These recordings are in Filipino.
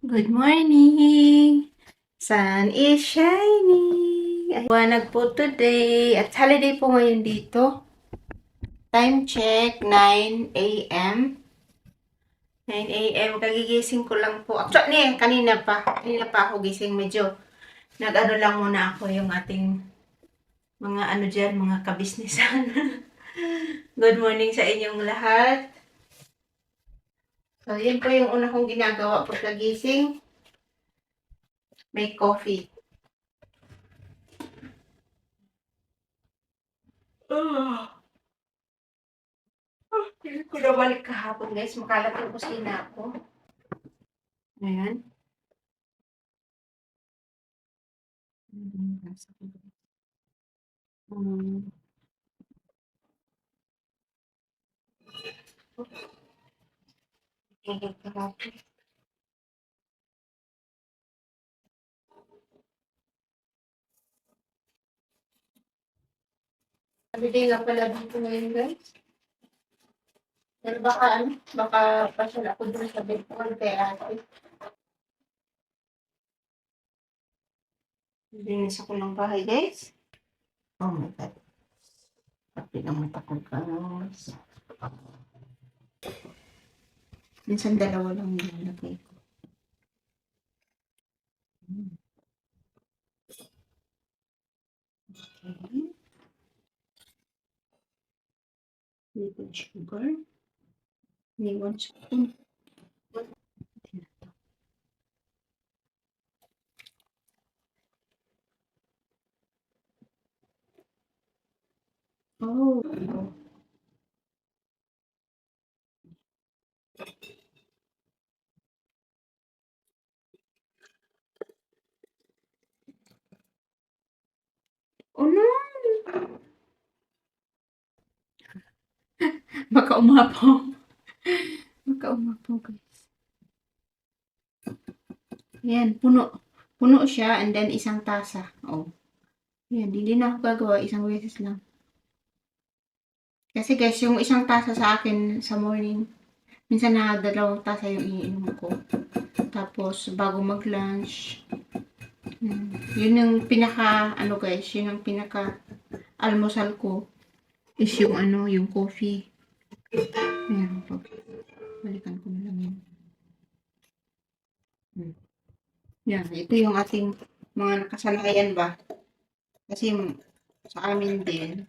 Good morning! Sun is shining! Liwanag po today at holiday po ngayon dito. Time check, 9 a.m. 9 a.m. Kagigising ko lang po. Actually, kanina pa ako gising. Medyo nag-ano lang muna ako yung ating mga ano dyan, mga kabisnesan. Good morning sa inyong lahat. So, yun po yung una kong ginagawa pagkagising. Make coffee. Hindi ko na balik kahapon, guys. Makalat yung kusina ko. Ayan. Um, kahapon. Holiday lang pala dito ngayon, guys. Pero baka pasyal ako dun sa Bicol kay ate. Linis ako ng bahay, guys. Oh my God. Pati ng mata ko, guys. Minsan dalawa lang nilagay ko. Okay. Little sugar. May 1 spoon. Oh. Oh no! Baka umapaw. Baka umapaw, guys. Yan, puno. Puno siya and then isang tasa. Oh. Yan, hindi na ako gagawa. Isang beses lang. Kasi guys, yung isang tasa sa akin sa morning, minsan na 2 tasa yung iniinom ko. Tapos, bago mag-lunch, yun yung pinaka, ano guys, yun yung pinaka almusal ko is yung ano, yung coffee. Ayan, balikan ko na lang yun. Yan, ito yung ating mga nakasanayan ba? Kasi sa amin din,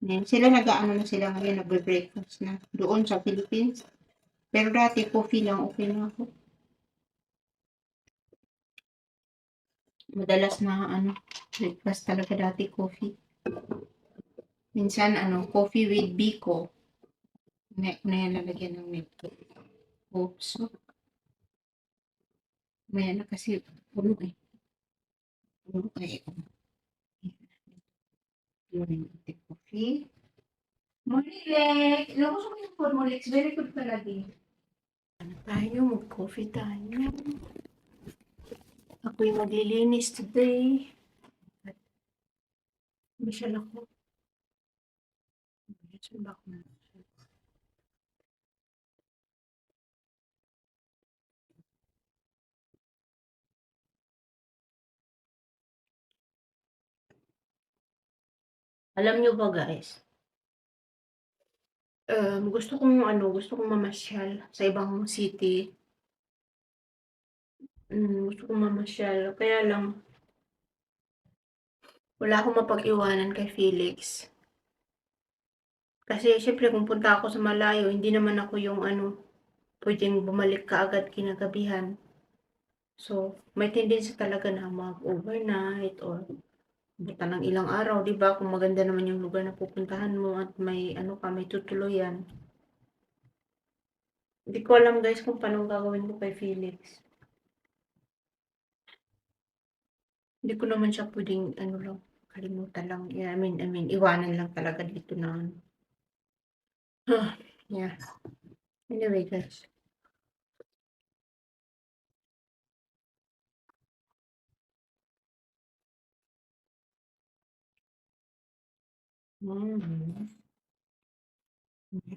then sila nag-aano na sila ngayon, nagbe-breakfast na doon sa Philippines. Pero dati coffee lang, okay na ako. Madalas na ano, breakfast talaga dati coffee. Minsan ano, coffee with biko. Na yan lalagyan ng milk. Oops. Maya na kasi puno eh. Puno eh. Yun, coffee. Molix! Gusto ko yung Molix. Very good talaga eh. Ano tayo? Mag-coffee tayo. Ako yung maglilinis today. Masyal ako. Masyal ako. Alam nyo ba guys? Gusto kong mamasyal sa ibang city. Gusto kong mamasyal. Kaya lang, wala akong mapag-iwanan kay Felix. Kasi syempre kung punta ako sa malayo, hindi naman ako yung pwedeng bumalik kaagad kinagabihan. So, may tendency talaga na mag-overnight or buta ng ilang araw, 'di ba? Kung maganda naman yung lugar na pupuntahan mo at may may tutuluyan. Hindi ko alam guys kung paano gagawin ko kay Felix. Hindi ko naman siya pwedeng lang, kalimutan lang. Yeah, I mean, iwanan lang talaga dito na yeah. Anyway, guys.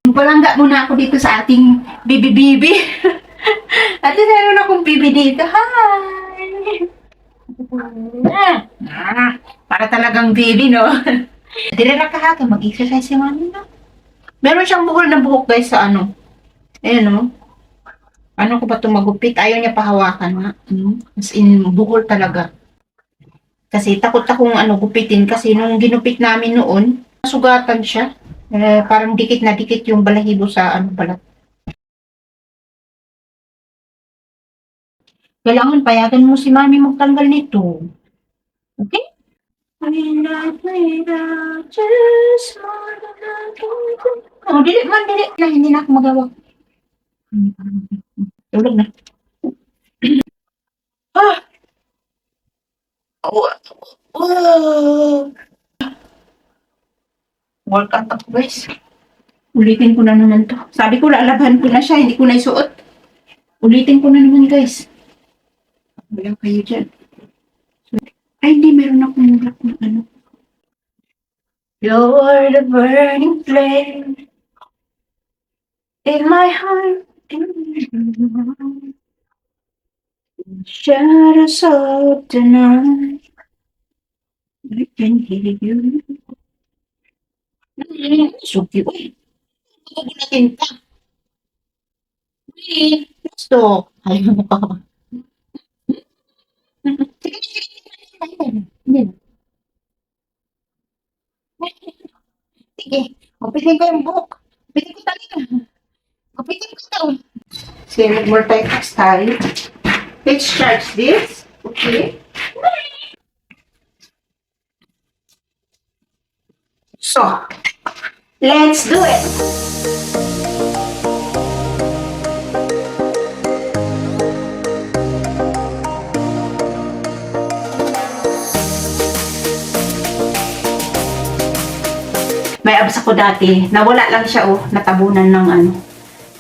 Palangga muna ako dito sa ating bibi-bibi. At least meron akong bibi dito. Hi! Para talagang baby, no? Dire na kahapon, mag-exercise si mami, no? Meron siyang buhol na buhok, guys, sa ano. Ayan, no? Ano ko ba ito magupit? Ayaw niya pahawakan, ha? As in, buhol talaga. Kasi takot akong ano, gupitin. Kasi nung ginupit namin noon, sugatan siya. Parang dikit na dikit yung balahibo sa ano pala. Kailangan payagan mo si mami magtanggal nito. Okay? Oh, dili man, dili na. Hindi na ako magawa. Tulog na. Ah! Oh, oh. Workout ako, guys. Ulitin ko na naman to. Sabi ko, lalaban ko na siya. Hindi ko na isuot. Ulitin ko na naman, guys. Wala kayo dyan. Ay, hindi. Meron akong black na ano. You're the burning flame in my heart. Shadows of the night. I can hear you. Suki, uy. Huwag natin ta. Uy, gusto. Ayaw mo pa. Sige, sige, sige. Hindi. Sige. Upitin ko yung buhok. Upitin ko talaga. Upitin ko ito. Sige, mag-multitask tayo. Let's charge this. Okay. So, let's do it. May abs ako dati. Nawala lang siya, oh. Natabunan ng ano,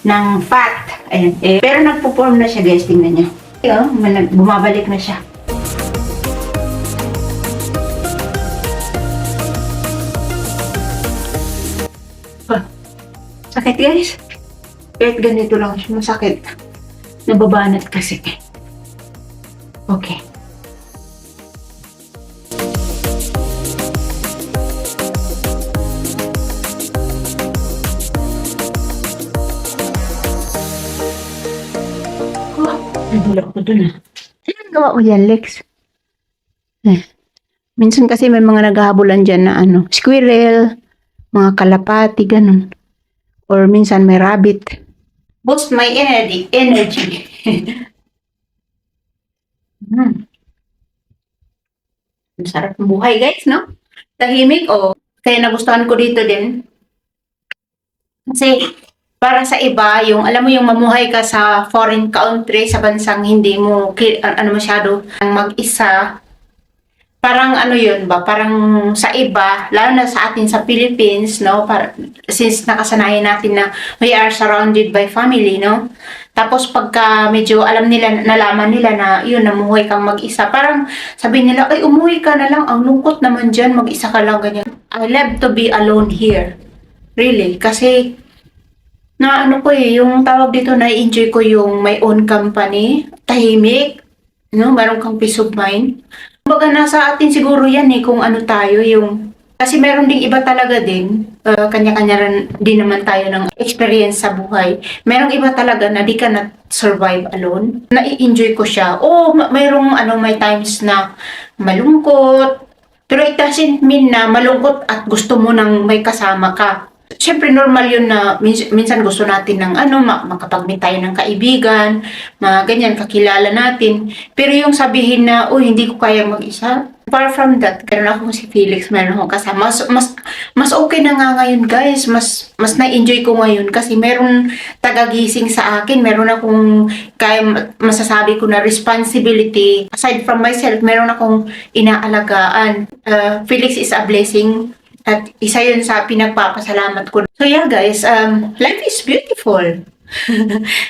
ng fat. Ayan. Pero nagpo-form na siya, guys. Tingnan niyo. Ayan, bumabalik na siya. Sakit, guys. Kahit ganito lang siya, masakit. Nababanat kasi. Okay. Nahulog ko dun, ah. Anong gawa ko yan, Lex? Minsan kasi may mga naghahabulan dyan na ano, squirrel, mga kalapati, ganun. Or minsan may rabbit. Boost my energy. Ang sarap ng buhay, guys, no? Tahimik, oh. Kaya nagustuhan ko dito din. Kasi, para sa iba, yung, alam mo yung mamuhay ka sa foreign country, sa bansang hindi mo, ano masyado, mag-isa, parang ano yun ba, parang sa iba, lalo na sa atin sa Philippines, no, since nakasanayan natin na we are surrounded by family, no, tapos pagka medyo alam nila, nalaman nila na yun, namuhay kang mag-isa, parang sabi nila, ay umuwi ka na lang, ang lungkot naman dyan, mag-isa ka lang, ganyan. I love to be alone here, really, kasi na ano ko yung tawag dito, na-enjoy ko yung my own company, tahimik, no, meron kang peace of mind. Kumbaga nasa atin siguro yan kung ano tayo yung, kasi meron ding iba talaga din, kanya-kanya rin din naman tayo ng experience sa buhay. Merong iba talaga na di ka na survive alone. Na-enjoy ko siya. Mayroong may times na malungkot, pero it doesn't mean na malungkot at gusto mo nang may kasama ka. Siyempre, normal yun na minsan gusto natin ng makapag-meet tayo ng kaibigan, mga ganyan, kakilala natin. Pero yung sabihin na, hindi ko kaya mag-isa. Apart from that, meron akong si Felix, meron akong kasama. Mas okay na nga ngayon, guys. Mas na-enjoy ko ngayon kasi meron tagagising sa akin. Meron akong kaya masasabi ko na responsibility. Aside from myself, meron akong inaalagaan. Felix is a blessing. At isa yun sa pinagpapasalamat ko. So yeah, guys, life is beautiful.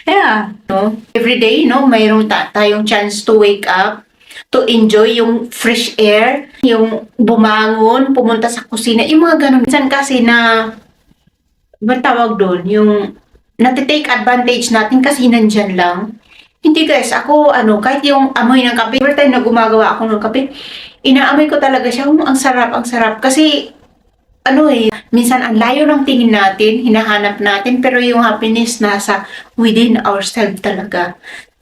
Yeah, no? Every day, no, mayroong tayong chance to wake up, to enjoy yung fresh air, yung bumangon, pumunta sa kusina, yung mga ganun. Minsan kasi na, ba tawag doon, yung natitake advantage natin kasi nandyan lang. Hindi guys, ako kahit yung amoy ng kape, every time na gumagawa ako ng kape, inaamoy ko talaga siya. Ang sarap, ang sarap. Kasi minsan ang layo ng tingin natin, hinahanap natin, pero yung happiness nasa within ourselves talaga.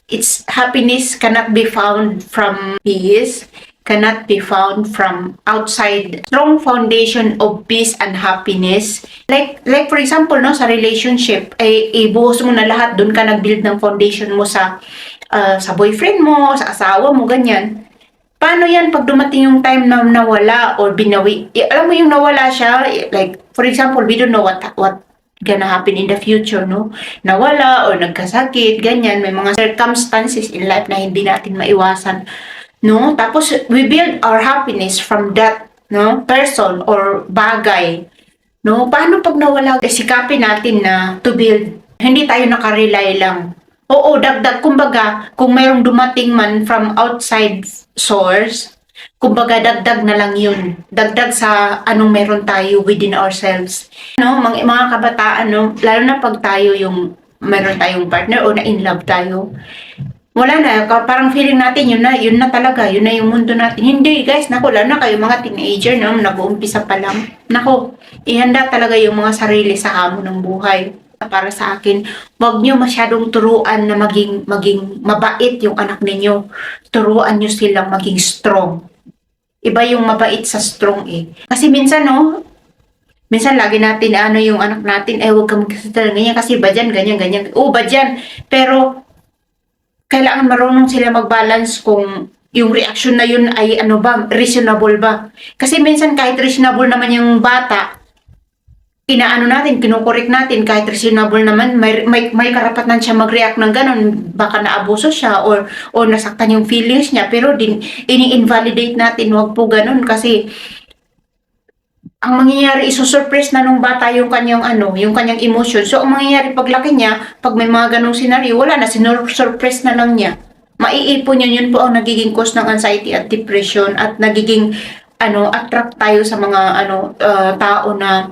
It's happiness cannot be found from peace, cannot be found from outside. Strong foundation of peace and happiness. Like for example, no, sa relationship, ay ibuhos mo na lahat, doon ka nag-build ng foundation mo sa boyfriend mo, sa asawa mo, ganyan. Paano yan pag dumating yung time na nawala or binawi? Alam mo yung nawala siya, like, for example, we don't know what gonna happen in the future, no? Nawala or nagkasakit, ganyan. May mga circumstances in life na hindi natin maiwasan, no? Tapos, we build our happiness from that, no, person or bagay, no? Paano pag nawala? Sikapin natin na to build. Hindi tayo nakarely lang. Oo, dagdag. Kumbaga, kung mayroong dumating man from outside source, kumbaga dagdag na lang yun. Dagdag sa anong meron tayo within ourselves. No, mga kabataan, no, lalo na pag tayo yung meron tayong partner o na in love tayo, wala na, parang feeling natin yun na talaga, yun na yung mundo natin. Hindi guys, naku, lalo na kayo mga teenager, no, nag-uumpisa pa lang. Naku, ihanda talaga yung mga sarili sa hamon ng buhay. Para sa akin, wag nyo masyadong turuan na maging mabait yung anak ninyo. Turuan nyo silang maging strong. Iba yung mabait sa strong eh. Kasi minsan minsan lagi natin yung anak natin, huwag kang magsasalita ganyan kasi ba dyan, ganyan. Oo, ba dyan. Pero, kailangan marunong sila mag-balance kung yung reaction na yun ay reasonable ba. Kasi minsan kahit reasonable naman yung bata, kinukorek natin kahit reasonable naman, may karapatan siya mag-react ng ganun, baka naabuso siya or nasaktan yung feelings niya, pero ini-invalidate natin, wag po ganun kasi ang mangyayari isusurpress na nung bata yung kanyang yung kanyang emotion. So ang mangyayari paglaki niya, pag may mga ganung scenario, wala na, sinurpress na lang niya. Maiipon yun po ang nagiging cause ng anxiety at depression at nagiging attract tayo sa mga tao na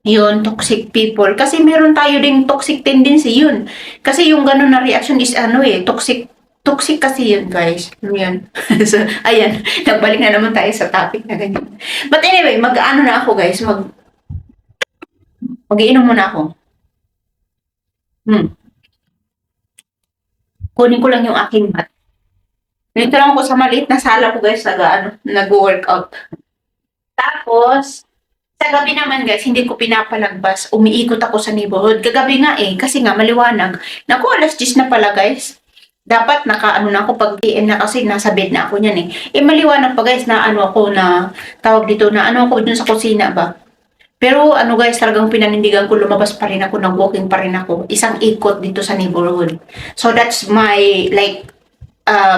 yun, toxic people. Kasi meron tayo ding toxic tendency yun. Kasi yung ganun na reaction is toxic. Toxic kasi yun, guys. Yun. So, ayan. Nagbalik na naman tayo sa topic na ganyan. But anyway, na ako, guys. Mag-iinom muna ako. Kunin ko lang yung aking mat. Dito lang ako sa maliit na sala ko, guys, nag-workout. Tapos, sa gabi naman guys, hindi ko pinapalagpas. Umiikot ako sa neighborhood. Kagabi nga kasi nga maliwanag. Naku, alas 10 na pala guys. Dapat na ako pag PM na kasi nasa bed na ako niyan maliwanag pa guys na ako na tawag dito na ako dun sa kusina ba. Pero guys, talagang pinanindigan ko, lumabas pa rin ako, nag-walking pa rin ako. Isang ikot dito sa neighborhood. So that's my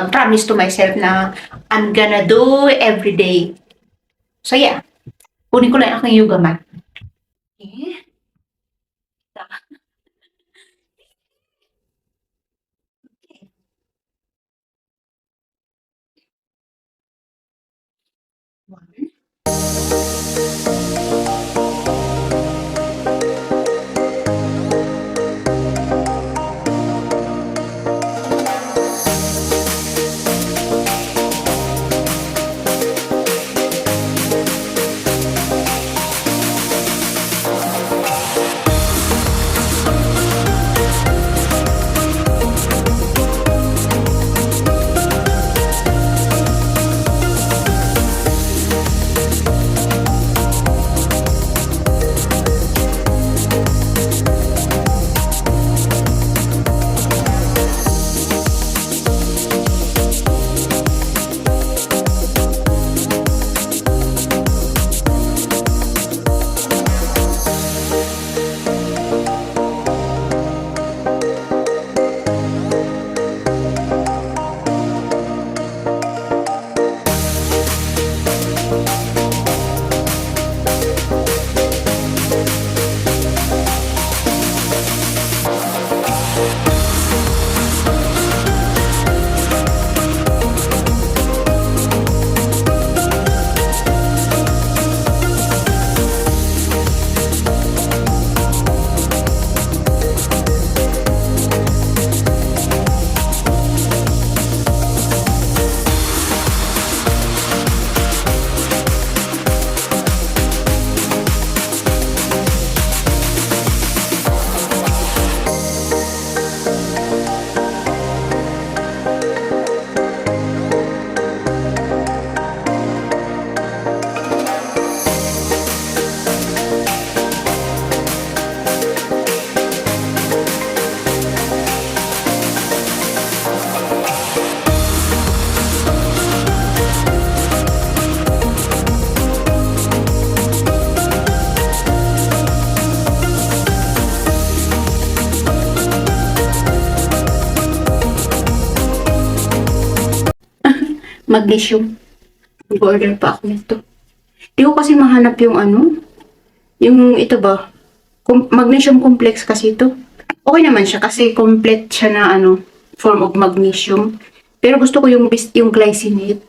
promise to myself na I'm gonna do every day. So yeah. Kunin ko lang aking yoga mat. Okay. One. Magnesium. Mag-order pa ako nito. Di ko kasi mahanap yung yung ito ba? Magnesium complex kasi ito. Okay naman siya kasi complete siya na form of magnesium. Pero gusto ko yung glycinate,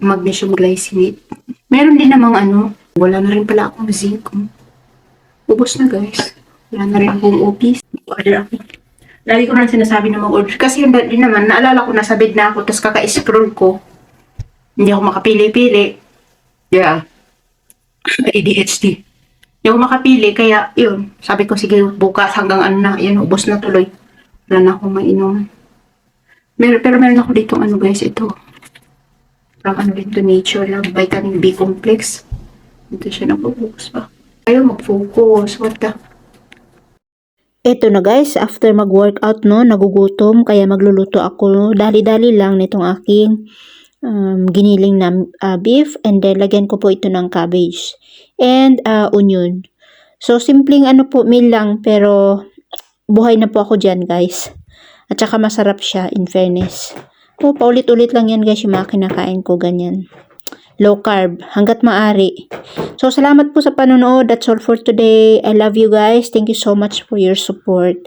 magnesium glycinate. Meron din namang wala na rin pala akong zinc. Ubos na guys. Wala na rin akong OPs. Order ako. Lagi ko na sinasabi na mag-order. Kasi yun din naman, naalala ko nasa bed na ako, tapos kaka-scroll ko. Hindi ako makapili-pili. Yeah. ADHD. Hindi ako makapili, kaya yun. Sabi ko, sige, bukas hanggang yun, ubos na tuloy. Wala na akong mainom. Pero meron ako dito guys, ito. Parang dito, Nature Lab, Vitamin B Complex. Dito siya nag-focus pa. Ayaw mag-focus. What the? Eto na guys, after mag-workout nagugutom, kaya magluluto ako. Dali-dali lang nitong aking giniling na beef, and then lagyan ko po ito ng cabbage and onion. So simpleng meal lang, pero buhay na po ako dyan guys. At saka masarap siya, in fairness. Paulit-ulit lang yan guys yung mga kinakain ko, ganyan. Low carb, hanggat maaari. So, salamat po sa panonood. That's all for today. I love you guys. Thank you so much for your support.